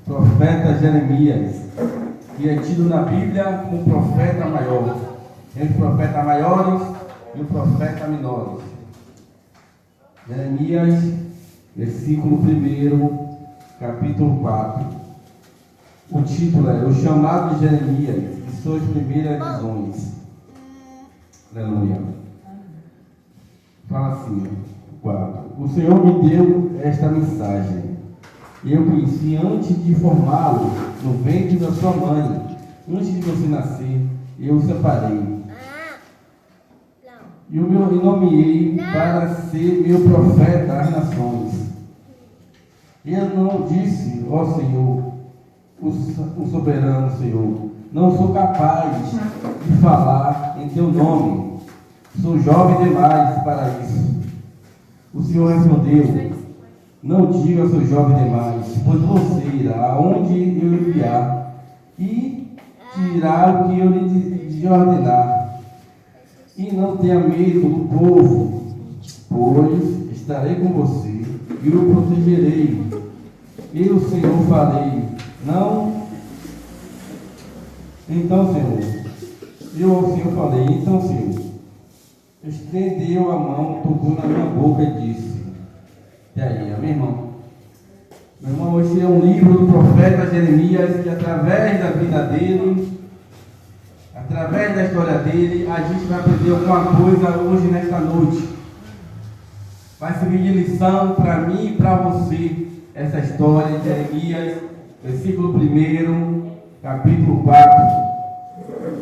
Profeta Jeremias, que é tido na Bíblia como profeta maior, entre os profetas maiores e os profetas menores. Jeremias, versículo 1, capítulo 4. O título é O Chamado de Jeremias e Suas Primeiras Visões. Aleluia. Fala assim, 4. O Senhor me deu esta mensagem. Eu conheci antes de formá-lo no ventre da sua mãe. Antes de você nascer, eu o separei. E o nomeei para ser meu profeta às nações. Eu não disse, ó Senhor, o soberano Senhor, não sou capaz de falar em teu nome. Sou jovem demais para isso. O Senhor respondeu: não diga, sou jovem demais, pois você irá aonde eu enviar e dirá o que eu lhe ordenar. E não tenha medo do povo, pois estarei com você e o protegerei. Eu, Senhor, falei, não. Então, Senhor, eu ao Senhor falei, então, Senhor, estendeu a mão, tocou na minha boca e disse. E aí, amém, irmão? Meu irmão, esse é um livro do profeta Jeremias, que através da vida dele, através da história dele, a gente vai aprender alguma coisa hoje, nesta noite. Vai servir de lição para mim e para você, essa história de Jeremias, versículo 1, capítulo 4.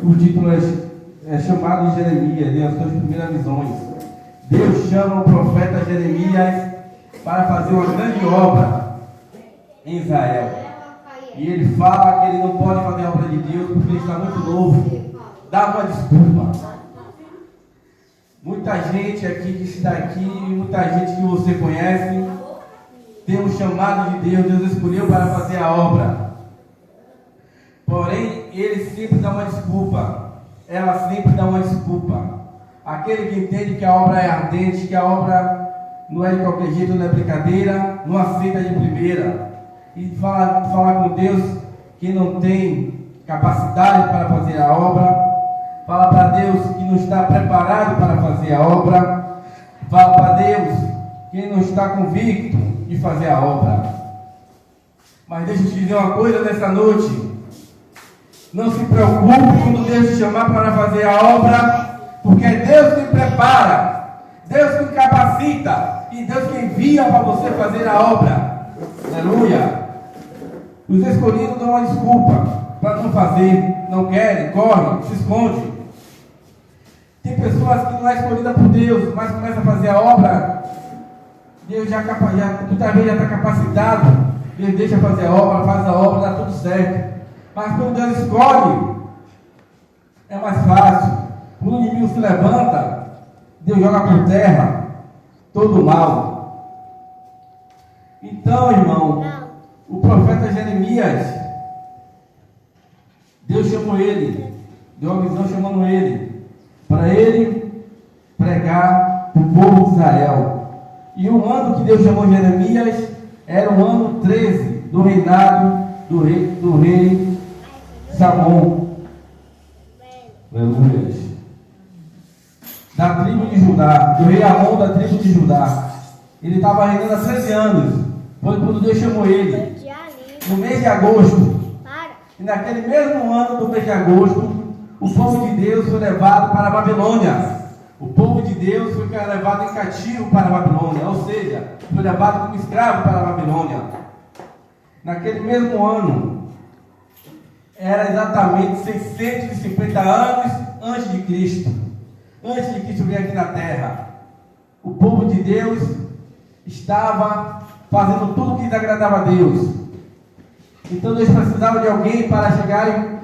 O título é chamado de Jeremias, e as suas primeiras visões. Deus chama o profeta Jeremias para fazer uma grande obra em Israel. E ele fala que ele não pode fazer a obra de Deus porque ele está muito novo. Dá uma desculpa. Muita gente aqui que está aqui, muita gente que você conhece, tem um chamado de Deus, Deus escolheu para fazer a obra. Porém, ele sempre dá uma desculpa. Ela sempre dá uma desculpa. Aquele que entende que a obra é ardente, que a obra não é de qualquer jeito, não é brincadeira, não aceita de primeira. E fala com Deus que não tem capacidade para fazer a obra. Fala para Deus que não está preparado para fazer a obra. Fala para Deus que não está convicto de fazer a obra. Mas deixa eu te dizer uma coisa nessa noite. Não se preocupe quando Deus te chamar para fazer a obra, porque é Deus que prepara, Deus que capacita e Deus que envia para você fazer a obra. Aleluia. Os escolhidos dão uma desculpa para não fazer, não querem, correm, se escondem. Tem pessoas que não é escolhida por Deus, mas começa a fazer a obra. Deus muitas vezes já está capacitado, Deus deixa fazer a obra, faz a obra, dá tudo certo. Mas quando Deus escolhe, é mais fácil. Quando o inimigo se levanta, Deus joga por terra todo o mal. Então, irmão, o profeta Jeremias, Deus chamou ele, deu uma visão chamando ele, para ele pregar para o povo de Israel. E o ano que Deus chamou Jeremias era o ano 13 do reinado do rei Salomão. Aleluia. Da tribo de Judá, do rei Amon da tribo de Judá. Ele estava reinando há 13 anos. Foi quando Deus chamou ele, no mês de agosto. E naquele mesmo ano do mês de agosto, o povo de Deus foi levado para a Babilônia. O povo de Deus foi levado em cativo para a Babilônia, ou seja, foi levado como escravo para a Babilônia. Naquele mesmo ano, era exatamente 650 anos antes de Cristo. Antes de Cristo vir aqui na terra, o povo de Deus estava fazendo tudo que desagradava a Deus. Então Deus precisava de alguém para chegar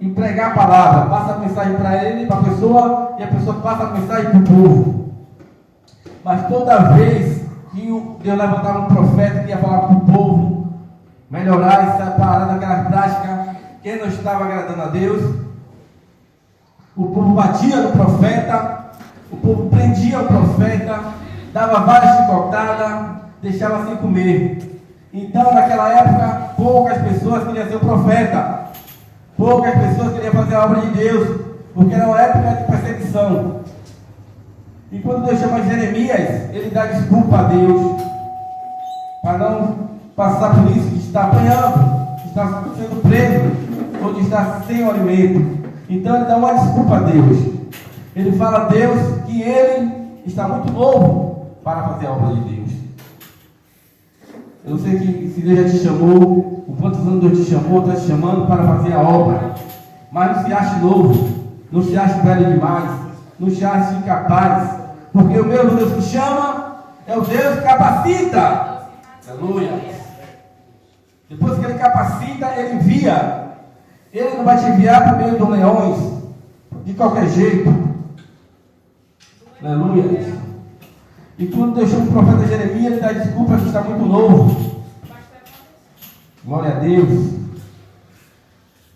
e pregar a palavra. Passa a mensagem para ele, para a pessoa, e a pessoa passa a mensagem para o povo. Mas toda vez que Deus levantava um profeta que ia falar para o povo, melhorar e separar daquelas práticas que não estava agradando a Deus, o povo batia no profeta, o povo prendia o profeta, dava várias chicotadas, deixava sem comer. Então, naquela época, poucas pessoas queriam ser o profeta. Poucas pessoas queriam fazer a obra de Deus, porque era uma época de perseguição. E quando Deus chama Jeremias, ele dá desculpa a Deus, para não passar por isso, de estar apanhando, de estar sendo preso, ou de estar sem o alimento. Então ele dá uma desculpa a Deus. Ele fala a Deus que ele está muito novo para fazer a obra de Deus. Eu sei que se Deus já te chamou, o quantos anos Deus te chamou, está te chamando para fazer a obra. Mas não se ache novo, não se ache velho demais, não se ache incapaz, porque o mesmo Deus que chama é o Deus que capacita. Aleluia. Depois que ele capacita, ele envia. Ele não vai te enviar por meio dos leões, de qualquer jeito. Aleluia. E quando deixou o profeta Jeremias, ele dá desculpa que está muito novo. Glória a Deus.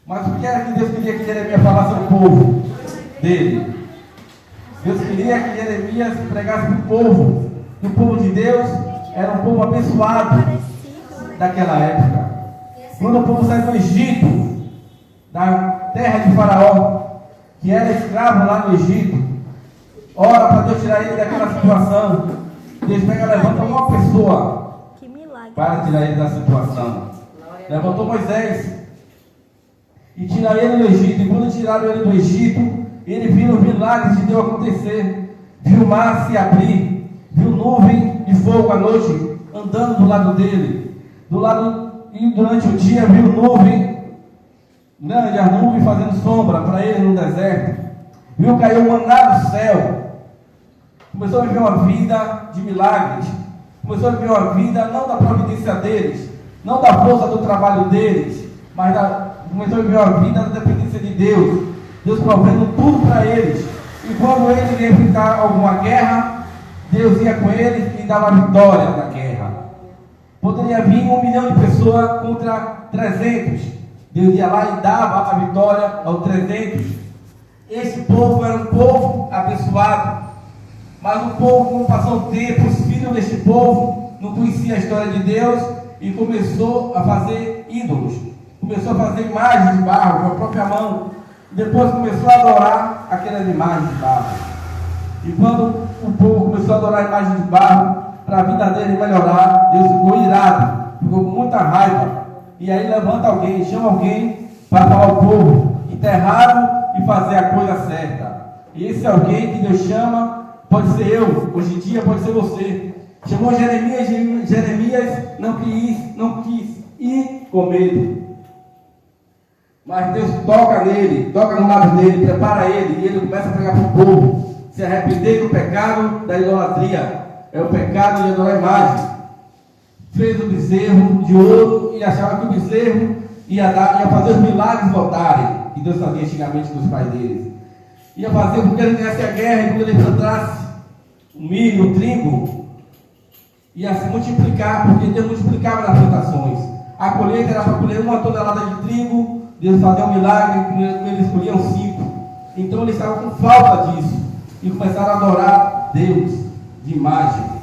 Mas o que era que Deus queria que Jeremias falasse ao povo dele? Deus queria que Jeremias pregasse para o povo. Que o povo de Deus era um povo abençoado daquela época. Quando o povo saiu do Egito, da terra de Faraó, que era escravo lá no Egito, ora para Deus tirar ele daquela situação. Deus pega e levanta uma pessoa para tirar ele da situação. Levantou Moisés e tira ele do Egito. E quando tiraram ele do Egito, ele viu os milagres de Deus acontecer. Viu o mar se abrir, viu nuvem de fogo à noite andando do lado dele. E durante o dia viu nuvem grande, a nuvem fazendo sombra para ele no deserto. Viu cair um maná do céu. Começou a viver uma vida de milagres. Começou a viver uma vida não da providência deles, não da força do trabalho deles, mas começou a viver uma vida da dependência de Deus. Deus provendo tudo para eles. E quando ele ia enfrentar alguma guerra, Deus ia com eles e dava vitória na guerra. Poderia vir 1 milhão de pessoas contra 300. Deus ia lá e dava a vitória aos 300. Esse povo era um povo abençoado. Mas o povo, quando passou o tempo, os filhos deste povo não conheciam a história de Deus e começou a fazer ídolos. Começou a fazer imagens de barro com a própria mão. Depois começou a adorar aquelas imagens de barro. E quando o povo começou a adorar imagens de barro, para a vida dele melhorar, Deus ficou irado, ficou com muita raiva. E aí levanta alguém, chama alguém para falar ao povo que está errado e fazer a coisa certa. E esse alguém que Deus chama pode ser eu, hoje em dia pode ser você. Chamou Jeremias, Jeremias não quis ir com medo. Mas Deus toca nele, toca no lado dele, prepara ele, e ele começa a pregar para o povo. Se arrepender do pecado da idolatria. É o pecado de adorar a imagem. Fez o bezerro de ouro e achava que o bezerro ia fazer os milagres voltarem, que Deus fazia antigamente com os pais deles. Ia fazer porque ele ganhasse a guerra e quando ele plantasse o milho, o trigo, ia se multiplicar, porque Deus multiplicava nas plantações. A colheita era para colher 1 tonelada de trigo, Deus fazia um milagre, eles colhiam 5. Então eles estavam com falta disso e começaram a adorar Deus de imagem.